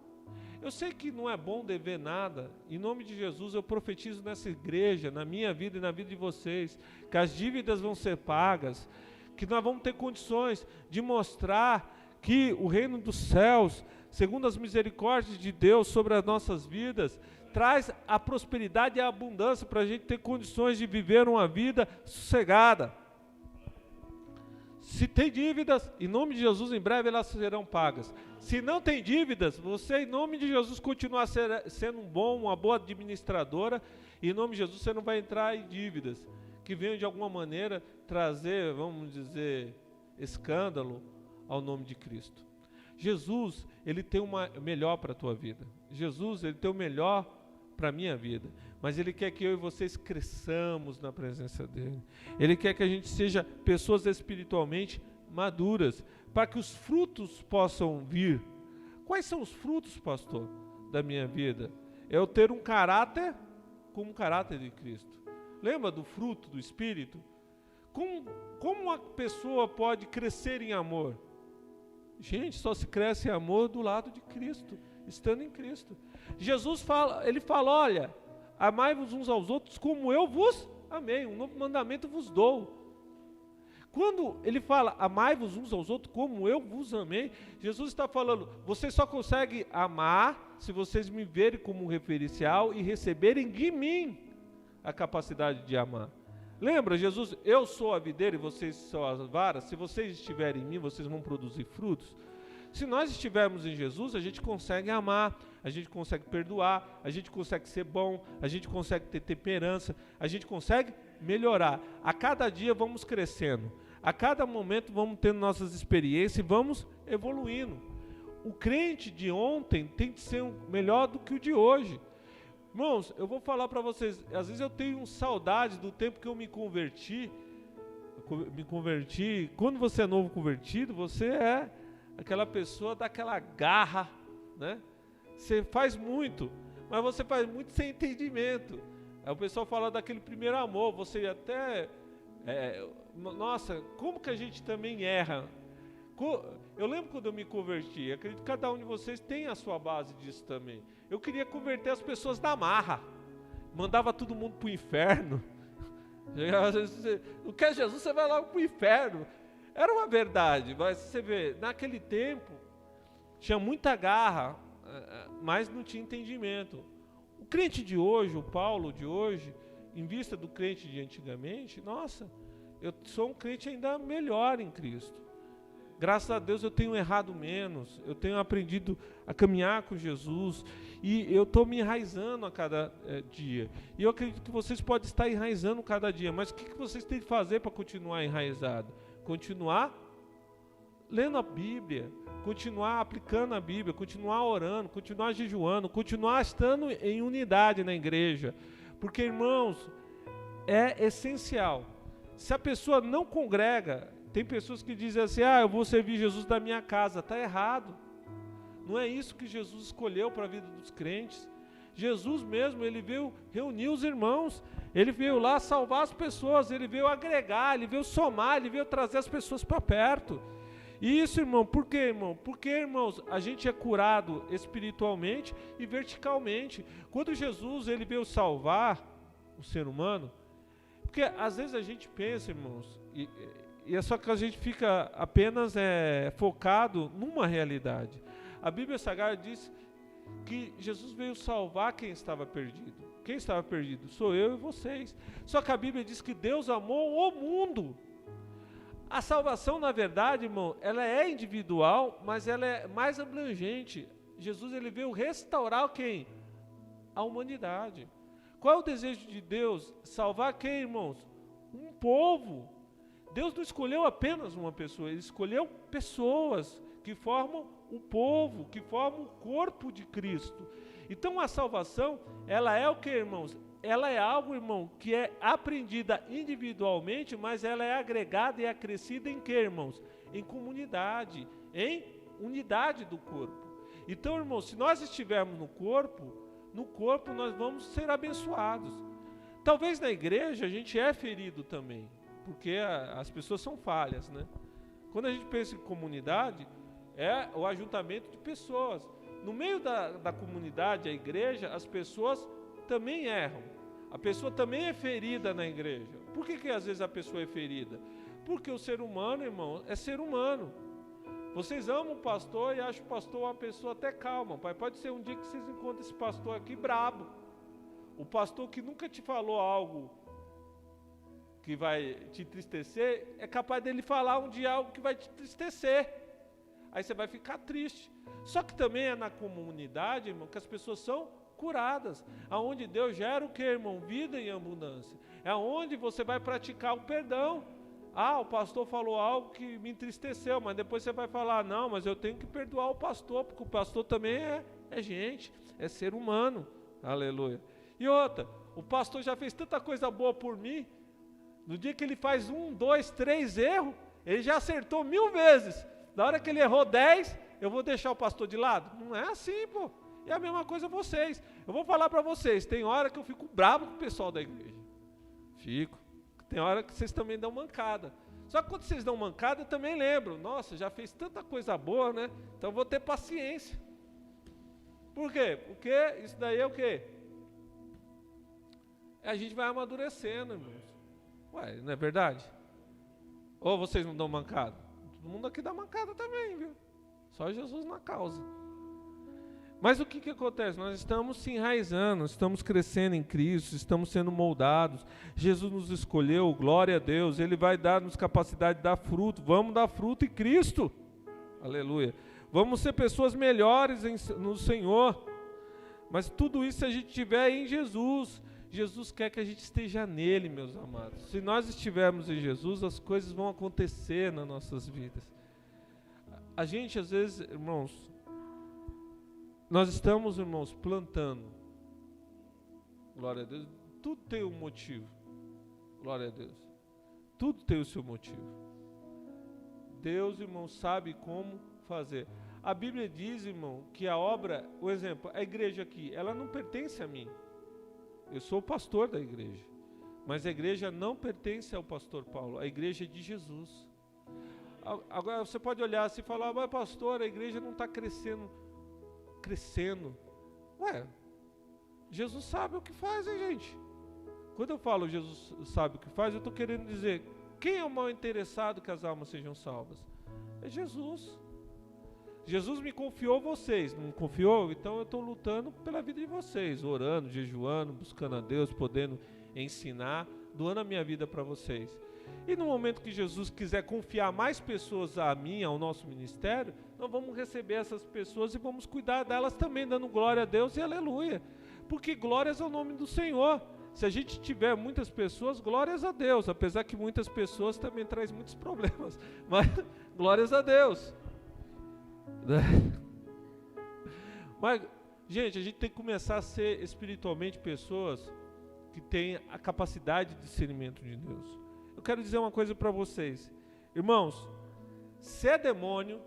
Eu sei que não é bom dever nada. Em nome de Jesus, eu profetizo nessa igreja, na minha vida e na vida de vocês, que as dívidas vão ser pagas, que nós vamos ter condições de mostrar que o reino dos céus, segundo as misericórdias de Deus sobre as nossas vidas, traz a prosperidade e a abundância para a gente ter condições de viver uma vida sossegada. Se tem dívidas, em nome de Jesus, em breve elas serão pagas. Se não tem dívidas, você, em nome de Jesus, continuar sendo uma boa administradora, e em nome de Jesus você não vai entrar em dívidas que venham de alguma maneira trazer, vamos dizer, escândalo ao nome de Cristo. Jesus, Ele tem o melhor para a tua vida. Jesus, Ele tem o melhor para a minha vida, mas Ele quer que eu e vocês cresçamos na presença dEle. Ele quer que a gente seja pessoas espiritualmente maduras, para que os frutos possam vir. Quais são os frutos, pastor, da minha vida? É eu ter um caráter como o caráter de Cristo. Lembra do fruto do Espírito? Como uma pessoa pode crescer em amor? Gente, só se cresce em amor do lado de Cristo, estando em Cristo. Jesus fala, Ele fala, olha, amai-vos uns aos outros como eu vos amei, um novo mandamento vos dou. Quando Ele fala, amai-vos uns aos outros como eu vos amei, Jesus está falando, vocês só conseguem amar se vocês me verem como um referencial e receberem de mim a capacidade de amar. Lembra, Jesus, eu sou a videira e vocês são as varas, se vocês estiverem em mim, vocês vão produzir frutos. Se nós estivermos em Jesus, a gente consegue amar, a gente consegue perdoar, a gente consegue ser bom, a gente consegue ter temperança, a gente consegue melhorar. A cada dia vamos crescendo, a cada momento vamos tendo nossas experiências e vamos evoluindo. O crente de ontem tem que ser melhor do que o de hoje. Irmãos, eu vou falar para vocês, às vezes eu tenho saudade do tempo que eu me converti. Quando você é novo convertido, você é aquela pessoa daquela garra, né? Você faz muito, mas você faz muito sem entendimento. Aí o pessoal fala daquele primeiro amor, você até... nossa, como que a gente também erra? Eu lembro quando eu me converti, acredito que cada um de vocês tem a sua base disso também. Eu queria converter as pessoas na marra, mandava todo mundo para o inferno. Não quer Jesus, você vai logo para o inferno. Era uma verdade, mas você vê, naquele tempo, tinha muita garra, mas não tinha entendimento. O crente de hoje, o Paulo de hoje, em vista do crente de antigamente, nossa, eu sou um crente ainda melhor em Cristo. Graças a Deus eu tenho errado menos, eu tenho aprendido a caminhar com Jesus e eu estou me enraizando a cada dia. E eu acredito que vocês podem estar enraizando cada dia, mas o que vocês têm que fazer para continuar enraizado? Continuar lendo a Bíblia, continuar aplicando a Bíblia, continuar orando, continuar jejuando, continuar estando em unidade na igreja. Porque, irmãos, é essencial. Se a pessoa não congrega, tem pessoas que dizem assim, eu vou servir Jesus da minha casa. Está errado. Não é isso que Jesus escolheu para a vida dos crentes. Jesus mesmo, ele veio reunir os irmãos, ele veio lá salvar as pessoas, ele veio agregar, ele veio somar, ele veio trazer as pessoas para perto. E isso, irmão, por quê, irmão? Porque, irmãos, a gente é curado espiritualmente e verticalmente. Quando Jesus, ele veio salvar o ser humano, porque às vezes a gente pensa, irmãos, e é só que a gente fica apenas focado numa realidade. A Bíblia Sagrada diz que Jesus veio salvar quem estava perdido. Quem estava perdido? Sou eu e vocês. Só que a Bíblia diz que Deus amou o mundo. A salvação, na verdade, irmão, ela é individual, mas ela é mais abrangente. Jesus, ele veio restaurar quem? A humanidade. Qual é o desejo de Deus? Salvar quem, irmãos? Um povo. Deus não escolheu apenas uma pessoa, ele escolheu pessoas que formam o povo, que formam o corpo de Cristo. Então a salvação, ela é o que, irmãos? Ela é algo, irmão, que é aprendida individualmente, mas ela é agregada e acrescida em que, irmãos? Em comunidade, em unidade do corpo. Então, irmãos, se nós estivermos no corpo nós vamos ser abençoados. Talvez na igreja a gente é ferido também, porque as pessoas são falhas, né? Quando a gente pensa em comunidade, é o ajuntamento de pessoas. No meio da comunidade, a igreja, as pessoas também erram. A pessoa também é ferida na igreja. Por que às vezes a pessoa é ferida? Porque o ser humano, irmão, é ser humano. Vocês amam o pastor e acham o pastor uma pessoa até calma. Pai, pode ser um dia que vocês encontram esse pastor aqui brabo. O pastor que nunca te falou algo que vai te entristecer, é capaz dele falar um dia algo que vai te entristecer. Aí você vai ficar triste. Só que também é na comunidade, irmão, que as pessoas são curadas. Aonde Deus gera o que, irmão? Vida em abundância. É onde você vai praticar o perdão. O pastor falou algo que me entristeceu, mas depois você vai falar, não, mas eu tenho que perdoar o pastor, porque o pastor também é gente, é ser humano. Aleluia. E outra, o pastor já fez tanta coisa boa por mim. No dia que ele faz 1, 2, 3 erros, ele já acertou 1000 vezes. Na hora que ele errou 10, eu vou deixar o pastor de lado? Não é assim, pô. E a mesma coisa vocês. Eu vou falar para vocês, tem hora que eu fico bravo com o pessoal da igreja. Fico. Tem hora que vocês também dão mancada. Só que quando vocês dão mancada, eu também lembro. Nossa, já fez tanta coisa boa, né? Então eu vou ter paciência. Por quê? Porque isso daí é o quê? A gente vai amadurecendo, irmãos. Ué, não é verdade? Ou vocês não dão mancada? Todo mundo aqui dá mancada também, viu? Só Jesus na causa. Mas o que acontece? Nós estamos se enraizando, estamos crescendo em Cristo, estamos sendo moldados. Jesus nos escolheu, glória a Deus. Ele vai dar-nos capacidade de dar fruto. Vamos dar fruto em Cristo. Aleluia. Vamos ser pessoas melhores no Senhor. Mas tudo isso se a gente estiver em Jesus. Jesus quer que a gente esteja nele, meus amados. Se nós estivermos em Jesus, as coisas vão acontecer nas nossas vidas. A gente, às vezes, irmãos, nós estamos, irmãos, plantando. Glória a Deus. Tudo tem um motivo. Glória a Deus. Tudo tem o seu motivo. Deus, irmãos, sabe como fazer. A Bíblia diz, irmão, que a obra, o exemplo, a igreja aqui, ela não pertence a mim. Eu sou o pastor da igreja. Mas a igreja não pertence ao pastor Paulo, a igreja é de Jesus. Agora você pode olhar assim e falar, mas pastor, a igreja não está crescendo. Ué, Jesus sabe o que faz, hein, gente? Quando eu falo Jesus sabe o que faz, eu estou querendo dizer, quem é o mal interessado que as almas sejam salvas? É Jesus. Jesus me confiou vocês, não confiou? Então eu estou lutando pela vida de vocês, orando, jejuando, buscando a Deus, podendo ensinar, doando a minha vida para vocês. E no momento que Jesus quiser confiar mais pessoas a mim, ao nosso ministério, nós vamos receber essas pessoas e vamos cuidar delas também, dando glória a Deus e aleluia. Porque glórias ao nome do Senhor. Se a gente tiver muitas pessoas, glórias a Deus, apesar que muitas pessoas também trazem muitos problemas, mas glórias a Deus. Mas, gente, a gente tem que começar a ser espiritualmente pessoas que têm a capacidade de discernimento de Deus. Eu quero dizer uma coisa para vocês, irmãos, se é demônio,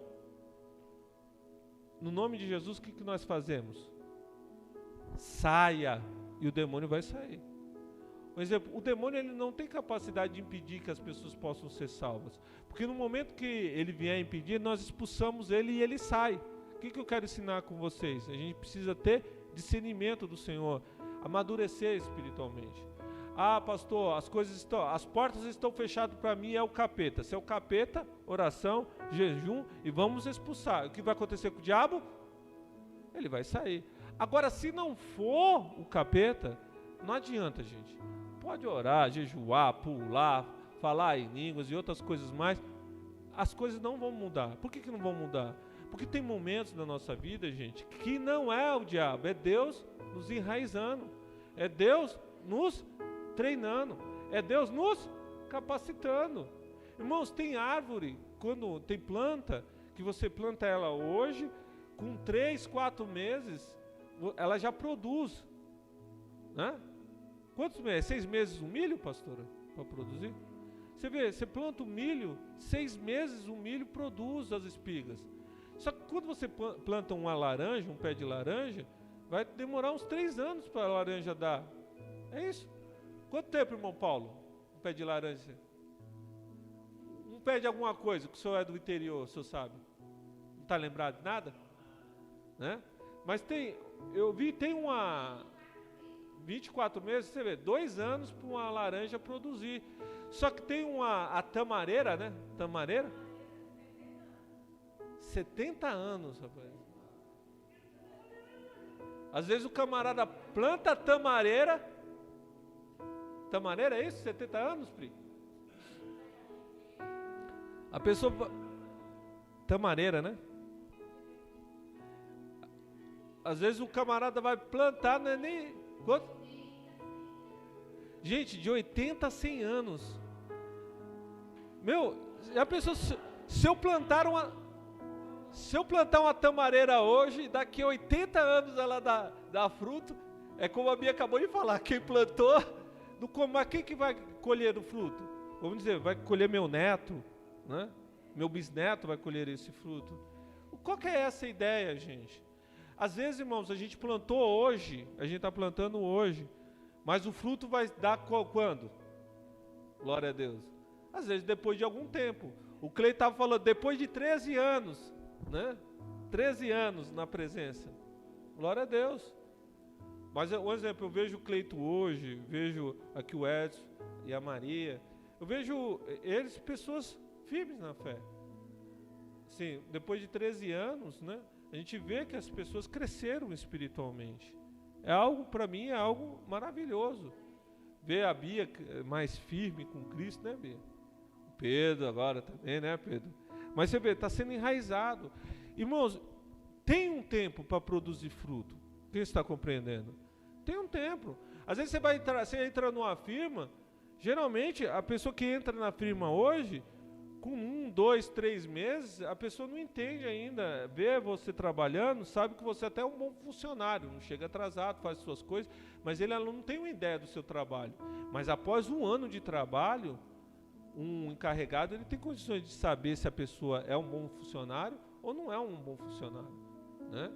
no nome de Jesus, o que nós fazemos? Saia, e o demônio vai sair. Por exemplo, o demônio ele não tem capacidade de impedir que as pessoas possam ser salvas, porque no momento que ele vier impedir, nós expulsamos ele e ele sai. O que eu quero ensinar com vocês? A gente precisa ter discernimento do Senhor, amadurecer espiritualmente. Ah, pastor, as portas estão fechadas para mim, é o capeta. Se é o capeta, oração, jejum e vamos expulsar. O que vai acontecer com o diabo? Ele vai sair. Agora, se não for o capeta, não adianta, gente. Pode orar, jejuar, pular, falar em línguas e outras coisas mais. As coisas não vão mudar. Por que não vão mudar? Porque tem momentos na nossa vida, gente, que não é o diabo, é Deus nos enraizando. É Deus nos treinando. É Deus nos capacitando. Irmãos, tem árvore, quando tem planta, que você planta ela hoje, com 3, 4 meses, ela já produz. Né? Quantos meses? 6 meses o milho, pastora, para produzir? Você vê, você planta o milho, 6 meses o milho produz as espigas. Só que quando você planta uma laranja, um pé de laranja, vai demorar uns 3 anos para a laranja dar. É isso. Quanto tempo, irmão Paulo? Um pé de laranja? Um pé de alguma coisa, que o senhor é do interior, o senhor sabe? Não está lembrado de nada? Né? Mas tem 24 meses, você vê, 2 anos para uma laranja produzir. Só que tem a tamareira, né? Tamareira? 70 anos, rapaz. Às vezes o camarada planta a tamareira. Tamareira é isso? 70 anos, Pri? A pessoa... Tamareira, né? Às vezes o camarada vai plantar, não é nem... Quanto? Gente, de 80 a 100 anos. Meu, a pessoa... Se eu plantar uma tamareira hoje, daqui a 80 anos ela dá fruto, é como a Bia acabou de falar, quem plantou, mas quem que vai colher o fruto? Vamos dizer, vai colher meu neto, né? Meu bisneto vai colher esse fruto. Qual que é essa ideia, gente? Às vezes, irmãos, a gente plantou hoje, a gente está plantando hoje, mas o fruto vai dar quando? Glória a Deus. Às vezes depois de algum tempo. O Cleito estava falando, depois de 13 anos, né? 13 anos na presença. Glória a Deus. Mas, um exemplo, eu vejo o Cleito hoje, vejo aqui o Edson e a Maria, eu vejo eles, pessoas firmes na fé. Sim, depois de 13 anos, né? A gente vê que as pessoas cresceram espiritualmente. É algo, para mim, é algo maravilhoso. Ver a Bia mais firme com Cristo, né, Bia? O Pedro agora também, né, Pedro? Mas você vê, está sendo enraizado. Irmãos, tem um tempo para produzir fruto. Quem está compreendendo? Tem um tempo. Às vezes você entra numa firma, geralmente a pessoa que entra na firma hoje, com 1, 2, 3 meses, a pessoa não entende ainda, vê você trabalhando, sabe que você até é um bom funcionário, não chega atrasado, faz suas coisas, mas ela não tem uma ideia do seu trabalho. Mas após 1 ano de trabalho, um encarregado, ele tem condições de saber se a pessoa é um bom funcionário ou não é um bom funcionário, né?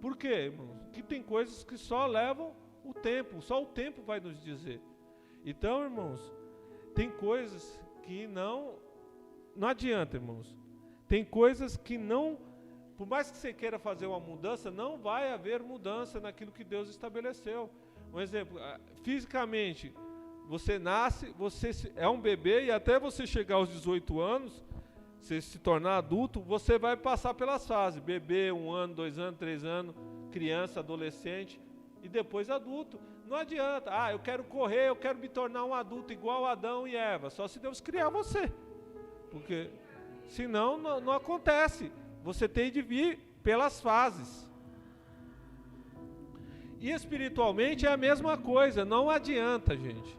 Por quê, irmãos? Porque tem coisas que só levam o tempo, só o tempo vai nos dizer. Então, irmãos, tem coisas que não adianta, irmãos. Tem coisas que não, por mais que você queira fazer uma mudança, não vai haver mudança naquilo que Deus estabeleceu. Um exemplo, fisicamente, você nasce, você é um bebê e até você chegar aos 18 anos, você se tornar adulto, você vai passar pelas fases, bebê, 1 ano, 2 anos, 3 anos, criança, adolescente e depois adulto. Não adianta, eu quero correr, eu quero me tornar um adulto igual Adão e Eva, só se Deus criar você, porque senão não acontece, você tem de vir pelas fases. E espiritualmente é a mesma coisa, não adianta, gente.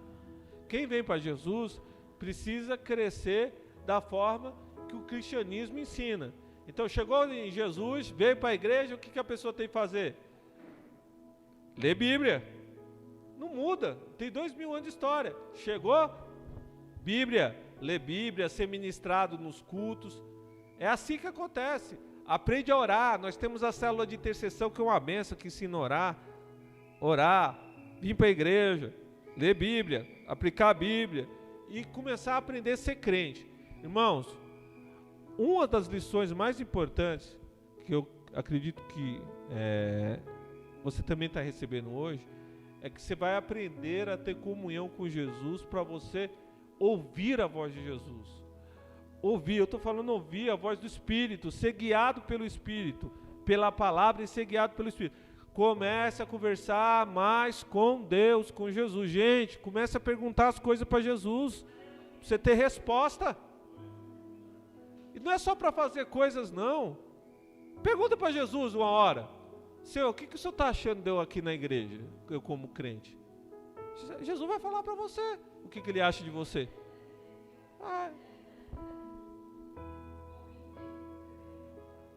Quem vem para Jesus precisa crescer da forma que o cristianismo ensina. Então chegou em Jesus, veio para a igreja, o que a pessoa tem que fazer? Ler Bíblia. Não muda, tem 2000 anos de história. Chegou, Bíblia, ler Bíblia, ser ministrado nos cultos. É assim que acontece. Aprende a orar, nós temos a célula de intercessão que é uma benção, que ensina a orar, vir para a igreja, ler Bíblia, aplicar a Bíblia e começar a aprender a ser crente. Irmãos, uma das lições mais importantes que eu acredito que você também está recebendo hoje é que você vai aprender a ter comunhão com Jesus para você ouvir a voz de Jesus. Ouvir, eu estou falando ouvir a voz do Espírito, ser guiado pelo Espírito, pela palavra e ser guiado pelo Espírito. Comece a conversar mais com Deus, com Jesus. Gente, comece a perguntar as coisas para Jesus, para você ter resposta. E não é só para fazer coisas, não. Pergunta para Jesus uma hora: Senhor, o que o Senhor está achando de eu aqui na igreja, eu como crente? Jesus vai falar para você o que Ele acha de você.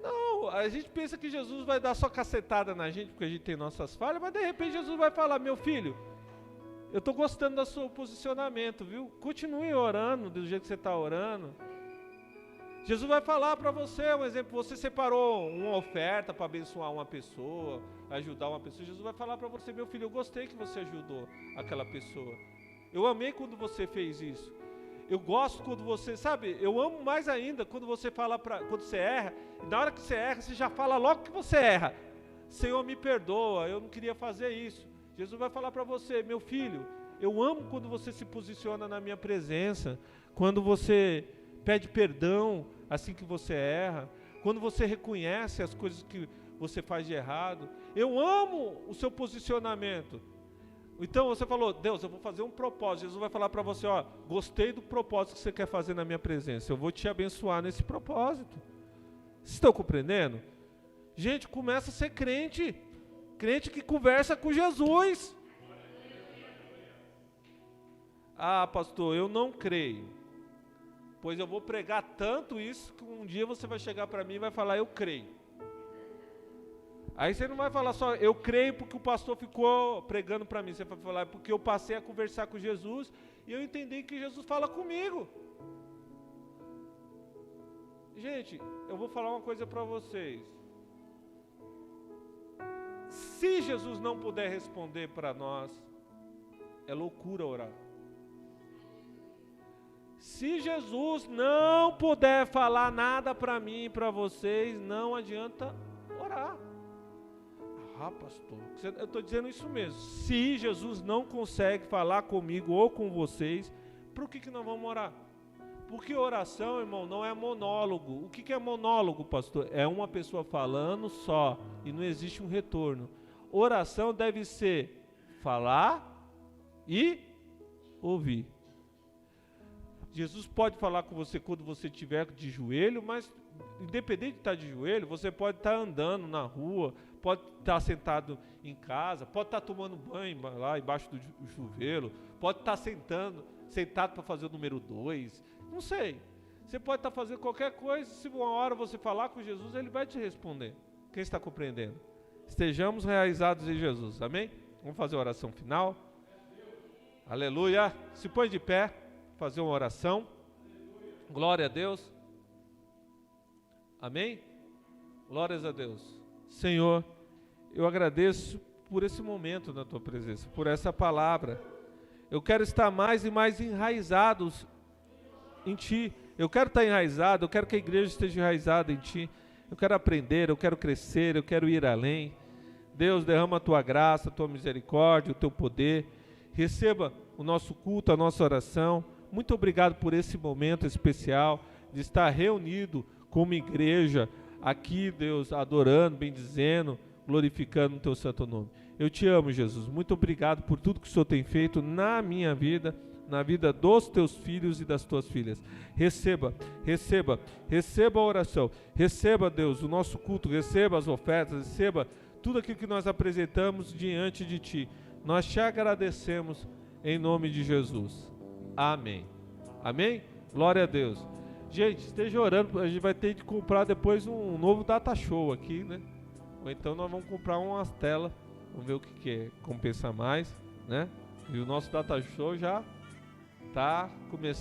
Não, a gente pensa que Jesus vai dar só cacetada na gente porque a gente tem nossas falhas, mas de repente Jesus vai falar: meu filho, eu estou gostando do seu posicionamento, viu? Continue orando do jeito que você está orando. Jesus vai falar para você, um exemplo, você separou uma oferta para abençoar uma pessoa, ajudar uma pessoa. Jesus vai falar para você: meu filho, eu gostei que você ajudou aquela pessoa. Eu amei quando você fez isso. Eu gosto quando você, sabe, eu amo mais ainda quando você fala quando você erra, e na hora que você erra, você já fala logo que você erra: Senhor, me perdoa, eu não queria fazer isso. Jesus vai falar para você: meu filho, eu amo quando você se posiciona na minha presença, quando você pede perdão assim que você erra, quando você reconhece as coisas que você faz de errado. Eu amo o seu posicionamento. Então você falou: Deus, eu vou fazer um propósito. Jesus vai falar para você: gostei do propósito que você quer fazer na minha presença, eu vou te abençoar nesse propósito. Vocês estão compreendendo? Gente, começa a ser crente, crente que conversa com Jesus. Pastor, eu não creio. Pois eu vou pregar tanto isso que um dia você vai chegar para mim e vai falar: eu creio. Aí você não vai falar só: eu creio porque o pastor ficou pregando para mim. Você vai falar: porque eu passei a conversar com Jesus e eu entendi que Jesus fala comigo. Gente, eu vou falar uma coisa para vocês. Se Jesus não puder responder para nós, é loucura orar. Se Jesus não puder falar nada para mim e para vocês, não adianta orar. Pastor, eu estou dizendo isso mesmo. Se Jesus não consegue falar comigo ou com vocês, por que nós vamos orar? Porque oração, irmão, não é monólogo. O que é monólogo, pastor? É uma pessoa falando só e não existe um retorno. Oração deve ser falar e ouvir. Jesus pode falar com você quando você estiver de joelho, mas independente de estar de joelho, você pode estar andando na rua, pode estar sentado em casa, pode estar tomando banho lá embaixo do chuveiro, pode estar sentado para fazer o número 2, não sei. Você pode estar fazendo qualquer coisa, se uma hora você falar com Jesus, Ele vai te responder. Quem está compreendendo? Estejamos realizados em Jesus, amém? Vamos fazer a oração final. Aleluia. Se põe de pé, fazer uma oração. Glória a Deus. Amém? Glórias a Deus. Senhor, eu agradeço por esse momento na tua presença, por essa palavra. Eu quero estar mais e mais enraizados em ti. Eu quero estar enraizado, eu quero que a igreja esteja enraizada em ti. Eu quero aprender, eu quero crescer, eu quero ir além. Deus, derrama a tua graça, a tua misericórdia, o teu poder. Receba o nosso culto, a nossa oração. Muito obrigado por esse momento especial de estar reunido como igreja aqui, Deus, adorando, bendizendo, glorificando o teu santo nome. Eu te amo, Jesus. Muito obrigado por tudo que o Senhor tem feito na minha vida, na vida dos teus filhos e das tuas filhas. Receba, receba, receba a oração. Receba, Deus, o nosso culto. Receba as ofertas. Receba tudo aquilo que nós apresentamos diante de ti. Nós te agradecemos em nome de Jesus. Amém. Amém? Glória a Deus. Gente, esteja orando. A gente vai ter de comprar depois um novo data show aqui, né? Ou então nós vamos comprar umas telas. Vamos ver o que compensa mais, né? E o nosso data show já tá começando.